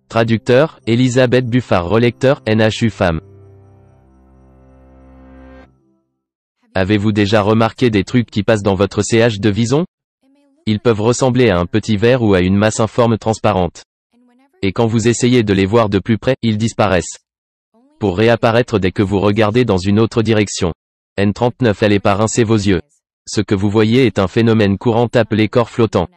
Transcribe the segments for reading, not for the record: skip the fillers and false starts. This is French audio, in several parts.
Traducteur, Elisabeth Buffard. Relecteur, NHU Femme. Avez-vous déjà remarqué des trucs qui passent dans votre CH de Vison? Ils peuvent ressembler à un petit verre ou à une masse informe transparente. Et quand vous essayez de les voir de plus près, ils disparaissent. Pour réapparaître dès que vous regardez dans une autre direction. N39 elle est pas rincer vos yeux. Ce que vous voyez est un phénomène courant appelé corps flottant.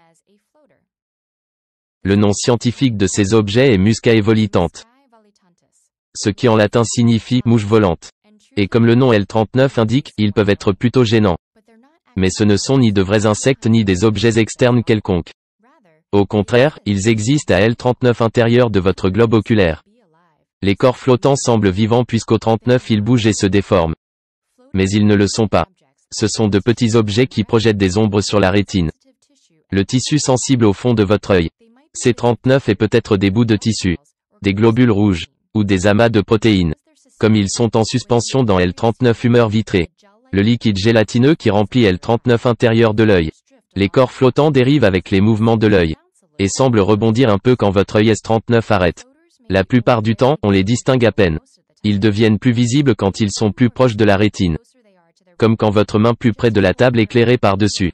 Le nom scientifique de ces objets est Musca evolitante. Ce qui en latin signifie mouche volante. Et comme le nom L39 indique, ils peuvent être plutôt gênants. Mais ce ne sont ni de vrais insectes ni des objets externes quelconques. Au contraire, ils existent à L39 intérieur de votre globe oculaire. Les corps flottants semblent vivants puisqu'au 39 ils bougent et se déforment. Mais ils ne le sont pas. Ce sont de petits objets qui projettent des ombres sur la rétine. Le tissu sensible au fond de votre œil. C39 est peut-être des bouts de tissu, des globules rouges, ou des amas de protéines. Comme ils sont en suspension dans L39 humeur vitrée. Le liquide gélatineux qui remplit L39 intérieur de l'œil. Les corps flottants dérivent avec les mouvements de l'œil. Et semblent rebondir un peu quand votre œil S39 arrête. La plupart du temps, on les distingue à peine. Ils deviennent plus visibles quand ils sont plus proches de la rétine. Comme quand votre main plus près de la table éclairée par-dessus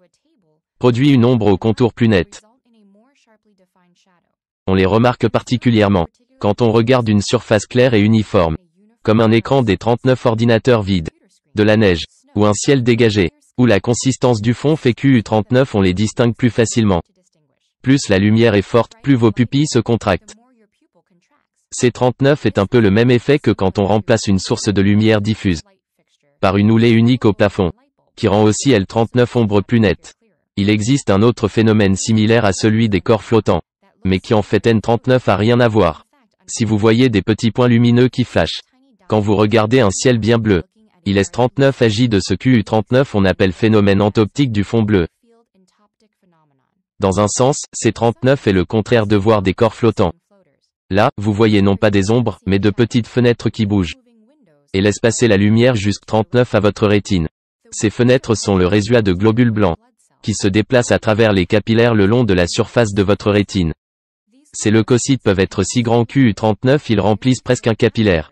produit une ombre au contour plus net. On les remarque particulièrement quand on regarde une surface claire et uniforme, comme un écran des 39 ordinateurs vides, de la neige, ou un ciel dégagé, où la consistance du fond fait qu'U39 on les distingue plus facilement. Plus la lumière est forte, plus vos pupilles se contractent. C39 est un peu le même effet que quand on remplace une source de lumière diffuse par une houlée unique au plafond, qui rend aussi L39 ombre plus nette. Il existe un autre phénomène similaire à celui des corps flottants, mais qui en fait N39 a rien à voir. Si vous voyez des petits points lumineux qui flashent, quand vous regardez un ciel bien bleu, il S39 agit de ce qu'U39 on appelle phénomène antoptique du fond bleu. Dans un sens, C39 est le contraire de voir des corps flottants. Là, vous voyez non pas des ombres, mais de petites fenêtres qui bougent. Et laissent passer la lumière jusqu'à 39 à votre rétine. Ces fenêtres sont le résultat de globules blancs, qui se déplacent à travers les capillaires le long de la surface de votre rétine. Ces leucocytes peuvent être si grands qu'U39 ils remplissent presque un capillaire.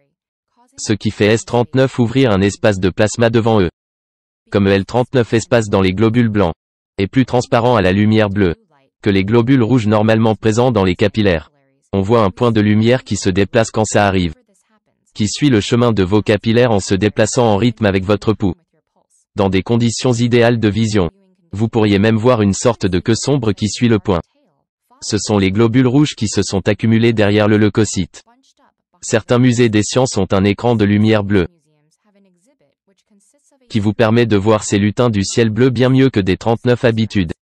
Ce qui fait S39 ouvrir un espace de plasma devant eux. Comme L39 espace dans les globules blancs, est plus transparent à la lumière bleue, que les globules rouges normalement présents dans les capillaires. On voit un point de lumière qui se déplace quand ça arrive. Qui suit le chemin de vos capillaires en se déplaçant en rythme avec votre pouls. Dans des conditions idéales de vision. Vous pourriez même voir une sorte de queue sombre qui suit le point. Ce sont les globules rouges qui se sont accumulés derrière le leucocyte. Certains musées des sciences ont un écran de lumière bleue qui vous permet de voir ces lutins du ciel bleu bien mieux que des 39 habitudes.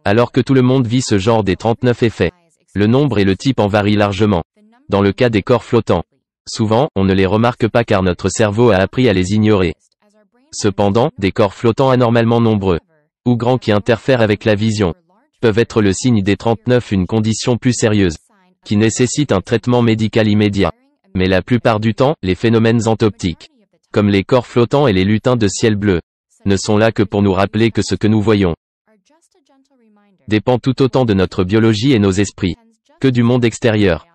Alors que tout le monde vit ce genre des 39 effets, le nombre et le type en varient largement. Dans le cas des corps flottants, souvent, on ne les remarque pas car notre cerveau a appris à les ignorer. Cependant, des corps flottants anormalement nombreux, ou grands qui interfèrent avec la vision, peuvent être le signe des 39 une condition plus sérieuse, qui nécessite un traitement médical immédiat. Mais la plupart du temps, les phénomènes antoptiques, comme les corps flottants et les lutins de ciel bleu, ne sont là que pour nous rappeler que ce que nous voyons dépend tout autant de notre biologie et nos esprits, que du monde extérieur.